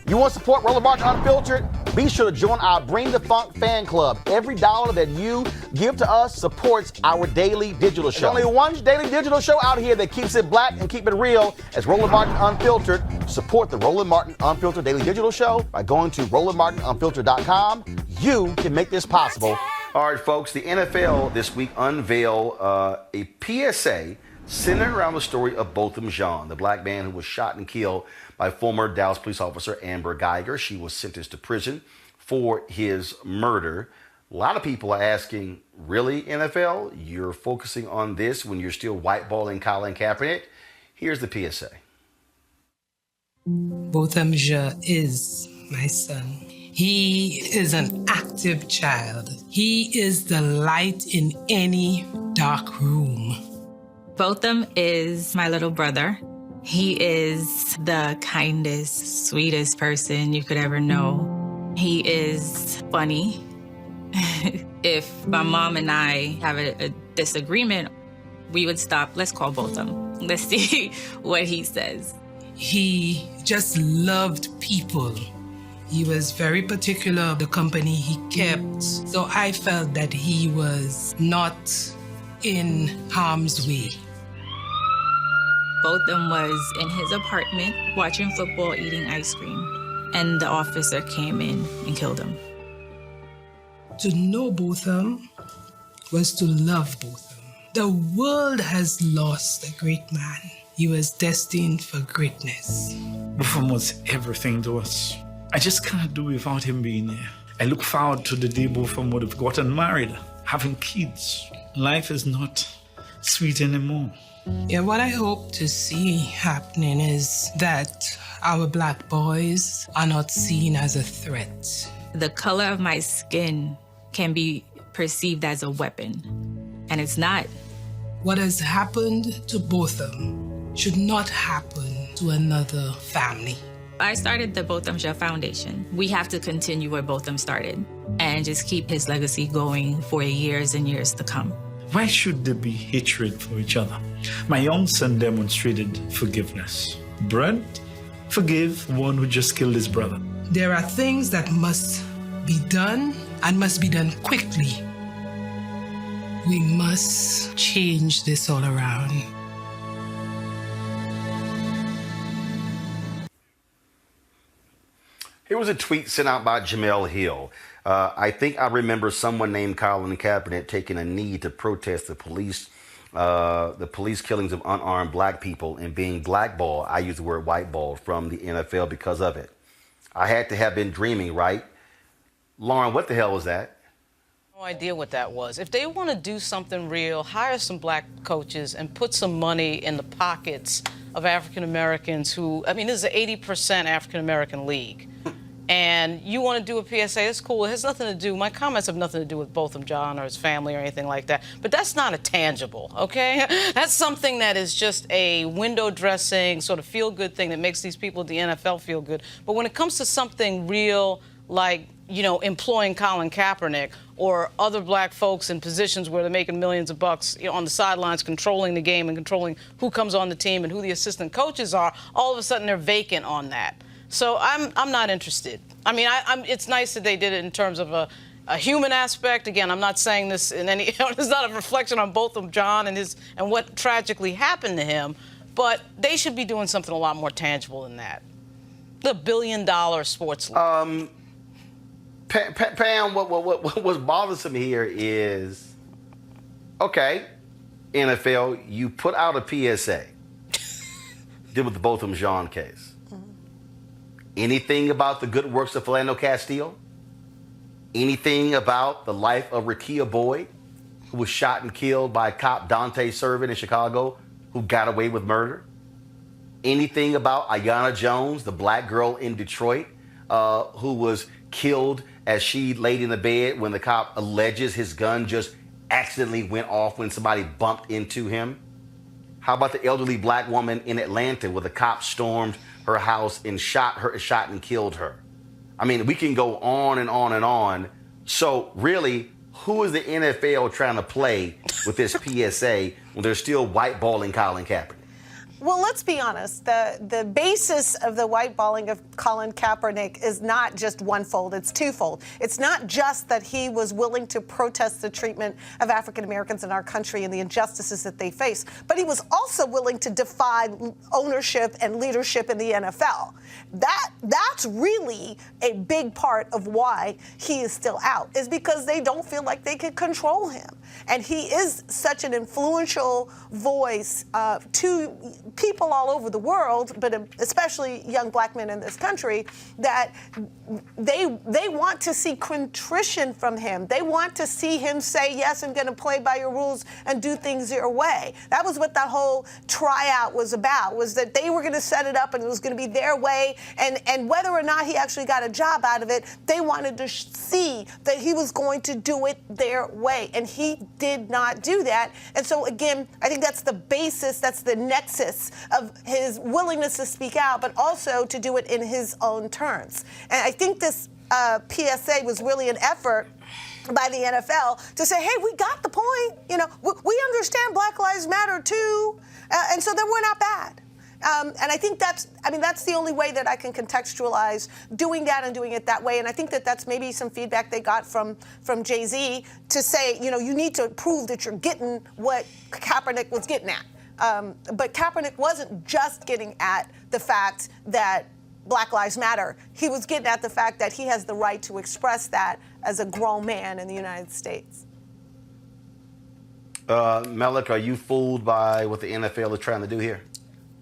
You want to support Roland Martin Unfiltered? Be sure to join our Bring the Funk fan club. Every dollar that you give to us supports our daily digital show. There's only one daily digital show out here that keeps it black and keep it real as Roland Martin Unfiltered. Support the Roland Martin Unfiltered daily digital show by going to RolandMartinUnfiltered.com. You can make this possible. All right, folks, the NFL this week unveiled a PSA centered around the story of Botham Jean, the black man who was shot and killed by former Dallas police officer Amber Geiger. She was sentenced to prison for his murder. A lot of people are asking, really, NFL? You're focusing on this when you're still whiteballing Colin Kaepernick? Here's the PSA. Botham Jean is my son. He is an active child. He is the light in any dark room. Botham is my little brother. He is the kindest, sweetest person you could ever know. He is funny. If my mom and I have a disagreement, we would stop. Let's call Botham. Let's see what he says. He just loved people. He was very particular of the company he kept. So I felt that he was not in harm's way. Botham was in his apartment watching football, eating ice cream, and the officer came in and killed him. To know Botham was to love Botham. The world has lost a great man. He was destined for greatness. Botham was everything to us. I just can't do without him being there. I look forward to the day Botham would have gotten married, having kids. Life is not sweet anymore. Yeah, what I hope to see happening is that our black boys are not seen as a threat. The color of my skin can be perceived as a weapon, and it's not. What has happened to Botham should not happen to another family. I started the Botham Jean Foundation. We have to continue where Botham started and just keep his legacy going for years and years to come. Why should there be hatred for each other? My young son demonstrated forgiveness. Brent, forgive one who just killed his brother. There are things that must be done and must be done quickly. We must change this all around. Here was a tweet sent out by Jemele Hill. I think I remember someone named Colin Kaepernick taking a knee to protest the police killings of unarmed black people and being blackballed. I use the word whiteballed from the NFL because of it. I had to have been dreaming, right? Lauren, what the hell was that? No idea what that was. If they want to do something real, hire some black coaches and put some money in the pockets of African Americans who, I mean, this is an 80% African American league. And you want to do a PSA, it's cool. It has nothing to do, my comments have nothing to do with Botham Jean or his family or anything like that. But that's not a tangible, okay? That's something that is just a window dressing, sort of feel-good thing that makes these people at the NFL feel good. But when it comes to something real, like, you know, employing Colin Kaepernick or other black folks in positions where they're making millions of bucks, you know, on the sidelines, controlling the game and controlling who comes on the team and who the assistant coaches are, all of a sudden they're vacant on that. So I'm not interested. I mean, it's nice that they did it in terms of a human aspect. Again, I'm not saying this in any, it's not a reflection on Botham Jean and what tragically happened to him, but they should be doing something a lot more tangible than that. The billion-dollar sports league. Pam, what's bothersome here is, okay, NFL, you put out a PSA, did with the Botham Jean case. Anything about the good works of Philando Castile? Anything about the life of Rekia Boyd, who was shot and killed by cop Dante Servin in Chicago, who got away with murder? Anything about Aiyana Jones, the black girl in Detroit, who was killed as she laid in the bed when the cop alleges his gun just accidentally went off when somebody bumped into him? How about the elderly black woman in Atlanta where the cop stormed her house and shot and killed her? I mean, we can go on and on and on. So really, who is the NFL trying to play with this PSA when they're still whiteballing Colin Kaepernick? Well, let's be honest. The basis of the whiteballing of Colin Kaepernick is not just one-fold, it's twofold. It's not just that he was willing to protest the treatment of African Americans in our country and the injustices that they face, but he was also willing to defy ownership and leadership in the NFL. That's really a big part of why he is still out, is because they don't feel like they can control him. And he is such an influential voice to people all over the world, but especially young black men in this country, that they want to see contrition from him. They want to see him say, yes, I'm going to play by your rules and do things your way. That was what that whole tryout was about, was that they were going to set it up and it was going to be their way. And whether or not he actually got a job out of it, they wanted to see that he was going to do it their way. And he did not do that. And so, again, I think that's the basis, that's the nexus of his willingness to speak out, but also to do it in his own terms. And I think this PSA was really an effort by the NFL to say, hey, we got the point. You know, we understand Black Lives Matter too, and so then we're not bad. And I think that's the only way that I can contextualize doing that and doing it that way. And I think that that's maybe some feedback they got from Jay-Z to say, you know, you need to prove that you're getting what Kaepernick was getting at. But Kaepernick wasn't just getting at the fact that Black Lives Matter. He was getting at the fact that he has the right to express that as a grown man in the United States. Malik, are you fooled by what the NFL is trying to do here?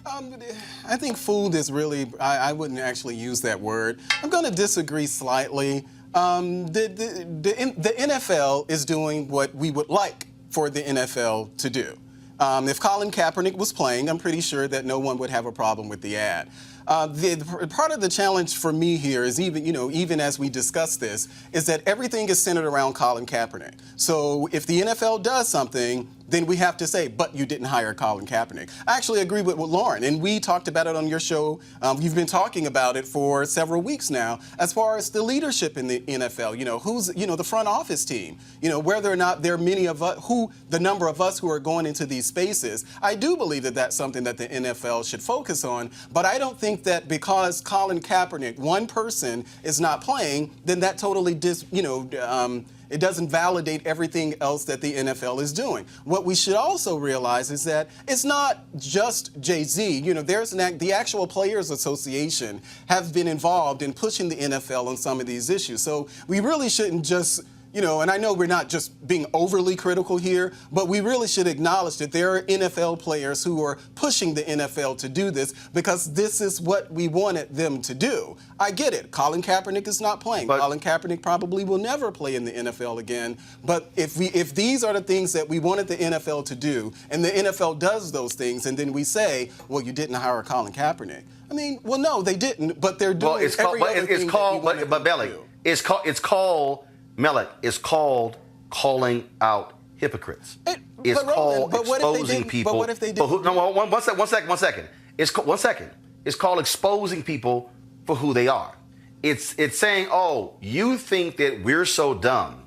I think fooled is really, I wouldn't actually use that word. I'm going to disagree slightly. The NFL is doing what we would like for the NFL to do. If Colin Kaepernick was playing, I'm pretty sure that no one would have a problem with the ad. Part of the challenge for me here is even as we discuss this, is that everything is centered around Colin Kaepernick. So if the NFL does something, then we have to say, but you didn't hire Colin Kaepernick. I actually agree with Lauren, and we talked about it on your show. You've been talking about it for several weeks now, as far as the leadership in the NFL. You know, who's, the front office team, whether or not there are many of us, the number of us who are going into these spaces. I do believe that that's something that the NFL should focus on, but I don't think that because Colin Kaepernick, one person, is not playing, then that totally it doesn't validate everything else that the NFL is doing. What we should also realize is that it's not just Jay-Z. The actual Players Association have been involved in pushing the NFL on some of these issues. So we really shouldn't just, and I know we're not just being overly critical here, but we really should acknowledge that there are NFL players who are pushing the NFL to do this because this is what we wanted them to do. I get it. Colin Kaepernick is not playing. Colin Kaepernick probably will never play in the NFL again. But if these are the things that we wanted the NFL to do, and the NFL does those things, and then we say, well, you didn't hire Colin Kaepernick. I mean, well, no, they didn't, but they're doing every other thing that we wanted them to do. Malik, it's called calling out hypocrites. It's called exposing people. But what if they did? One second. It's called exposing people for who they are. It's saying, oh, you think that we're so dumb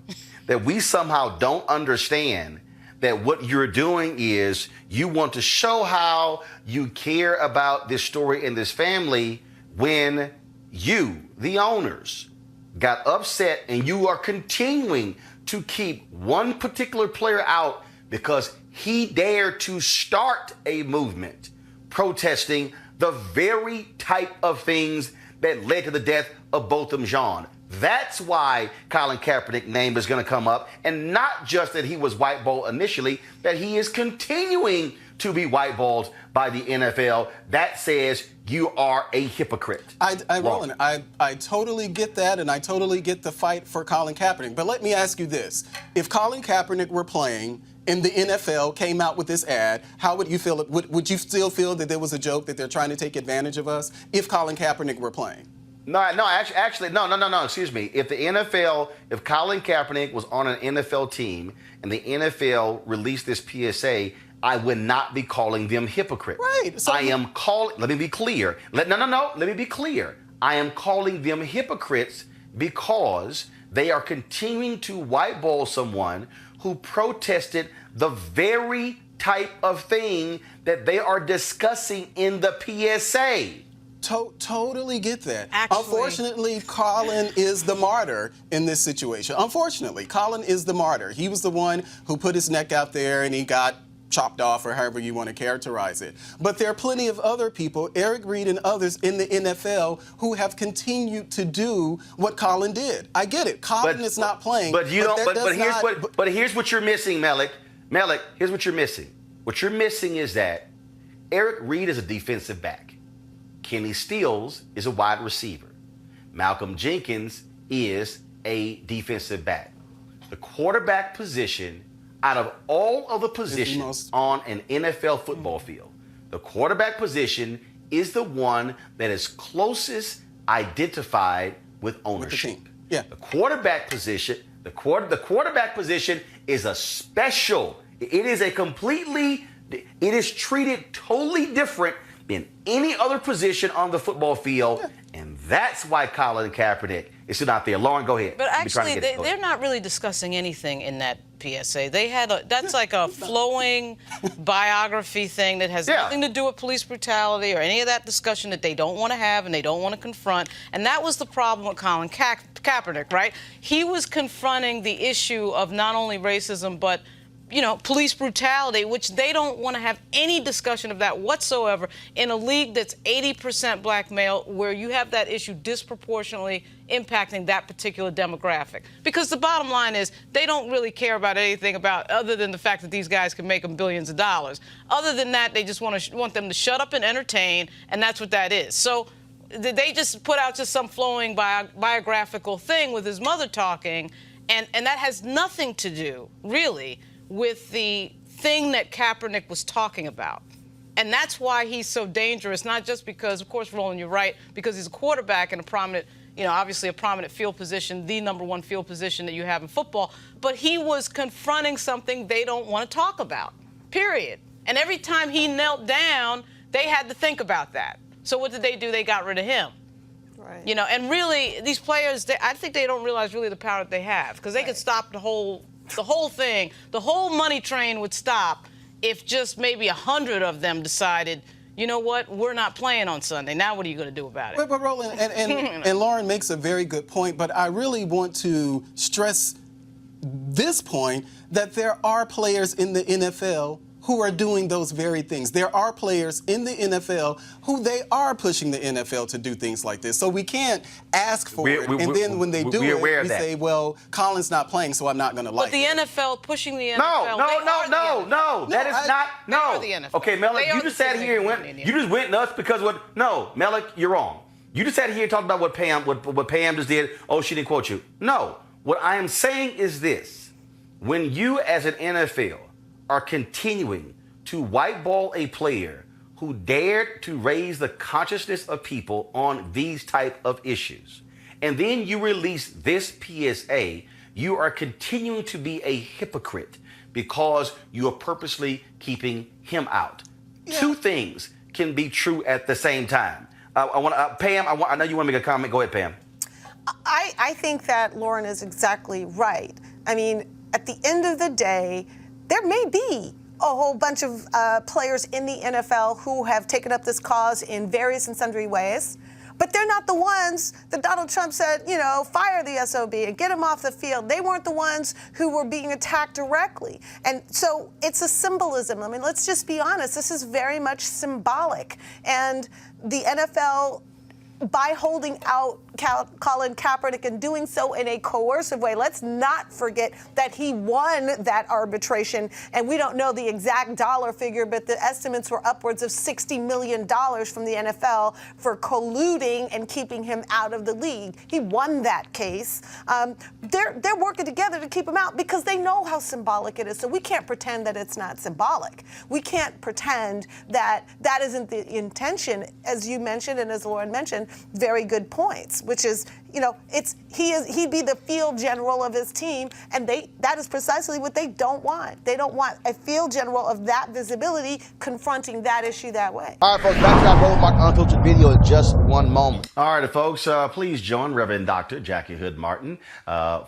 that we somehow don't understand that what you're doing is you want to show how you care about this story and this family when you, the owners, got upset and you are continuing to keep one particular player out because he dared to start a movement protesting the very type of things that led to the death of Botham Jean. That's why Colin Kaepernick's name is going to come up, and not just that he was whiteballed initially, that he is continuing to be whiteballed by the NFL. That says you are a hypocrite. Roland, I totally get that, and I totally get the fight for Colin Kaepernick. But let me ask you this. If Colin Kaepernick were playing and the NFL came out with this ad, how would you feel? Would you still feel that there was a joke, that they're trying to take advantage of us, if Colin Kaepernick were playing? No, excuse me. If Colin Kaepernick was on an NFL team and the NFL released this PSA, I would not be calling them hypocrites. Right. So let me be clear. Let me be clear. I am calling them hypocrites because they are continuing to whiteball someone who protested the very type of thing that they are discussing in the PSA. Totally get that. Actually, unfortunately, Colin is the martyr in this situation. Unfortunately, Colin is the martyr. He was the one who put his neck out there and he got chopped off, or however you want to characterize it. But there are plenty of other people, Eric Reed and others in the NFL, who have continued to do what Colin did. I get it. Colin is not playing. But here's what you're missing, Melik. Melik, here's what you're missing. What you're missing is that Eric Reed is a defensive back. Kenny Stills is a wide receiver. Malcolm Jenkins is a defensive back. The quarterback position, out of all of the positions on an NFL football field, the quarterback position is the one that is closest identified with ownership. Yeah. The quarterback position, the quarterback position is a special. It is treated totally different than any other position on the football field, and that's why Colin Kaepernick is still out there. Lauren, go ahead. But actually, they're not really discussing anything in that PSA. They had that's like a flowing biography thing that has nothing to do with police brutality or any of that discussion that they don't want to have and they don't want to confront. And that was the problem with Colin Kaepernick, right? He was confronting the issue of not only racism, but police brutality, which they don't want to have any discussion of that whatsoever in a league that's 80% black male, where you have that issue disproportionately impacting that particular demographic. Because the bottom line is they don't really care about anything about other than the fact that these guys can make them billions of dollars. Other than that, they just want them to shut up and entertain, and that's what that is. So they just put out just some flowing biographical thing with his mother talking, and that has nothing to do, really, with the thing that Kaepernick was talking about. And that's why he's so dangerous, not just because, of course, Roland, you're right, because he's a quarterback in a prominent, obviously a prominent field position, the number one field position that you have in football, but he was confronting something they don't want to talk about, period. And every time he knelt down, they had to think about that. So what did they do? They got rid of him. Right. And really, these players, I think they don't realize really the power that they have, because they could stop the whole thing, the whole money train would stop if just maybe 100 of them decided, you know what, we're not playing on Sunday. Now what are you going to do about it? But Roland, and Lauren makes a very good point, but I really want to stress this point, that there are players in the NFL who are doing those very things. There are players in the NFL who they are pushing the NFL to do things like this. So we can't ask for it, and then when they do it, we say, well, Colin's not playing, so I'm not going to like it. But the NFL pushing the NFL. No. That is not. No. They are the NFL. Okay, Melik, you just sat here and went. You just went nuts because what? No, Melik, you're wrong. You just sat here and talked about what Pam just did. Oh, she didn't quote you. No. What I am saying is this: when you, as an NFL, are continuing to whiteball a player who dared to raise the consciousness of people on these type of issues, and then you release this PSA, you are continuing to be a hypocrite because you are purposely keeping him out. Yeah. Two things can be true at the same time. Pam, I know you want to make a comment. Go ahead, Pam. I think that Lauren is exactly right. I mean, at the end of the day, there may be a whole bunch of players in the NFL who have taken up this cause in various and sundry ways, but they're not the ones that Donald Trump said, fire the SOB and get him off the field. They weren't the ones who were being attacked directly. And so it's a symbolism. I mean, let's just be honest. This is very much symbolic. And the NFL, by holding out Colin Kaepernick and doing so in a coercive way, let's not forget that he won that arbitration, and we don't know the exact dollar figure, but the estimates were upwards of $60 million from the NFL for colluding and keeping him out of the league. He won that case. They're working together to keep him out because they know how symbolic it is, so we can't pretend that it's not symbolic. We can't pretend that that isn't the intention, as you mentioned and as Lauren mentioned, very good points. which is, he'd be the field general of his team, and that is precisely what they don't want. They don't want a field general of that visibility confronting that issue that way. All right, folks, back to our Roland Martin Unfiltered video in just one moment. All right, folks, please join Reverend Dr. Jackie Hood Martin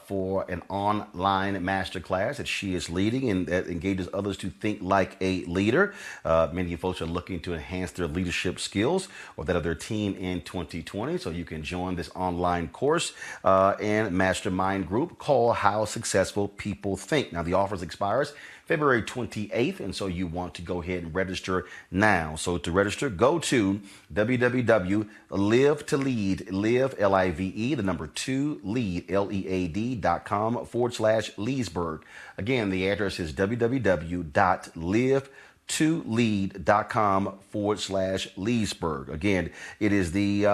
for an online masterclass that she is leading and that engages others to think like a leader. Many of you folks are looking to enhance their leadership skills or that of their team in 2020, so you can join this online course and mastermind group called How Successful People Think. Now, the offer expires February 28th, and so you want to go ahead and register now. So to register, go to www.live2lead, live, L-I-V-E, the number 2, lead, LEAD.com/Leesburg. Again, the address is www.live2lead.com/Leesburg. Again, it is the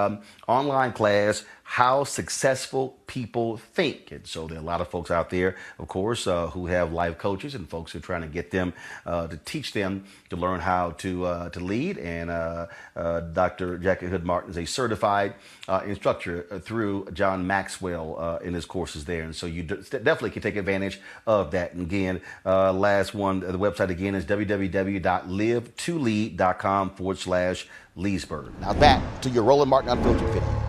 online class, How Successful People Think. And so there are a lot of folks out there, of course, who have life coaches and folks who are trying to get them to teach them to learn how to lead. And Dr. Jackie Hood Martin is a certified instructor through John Maxwell in his courses there. And so you definitely can take advantage of that. And again, last one, the website again is www.live2lead.com/Leesburg. Now back to your Roland Martin Unfiltered video.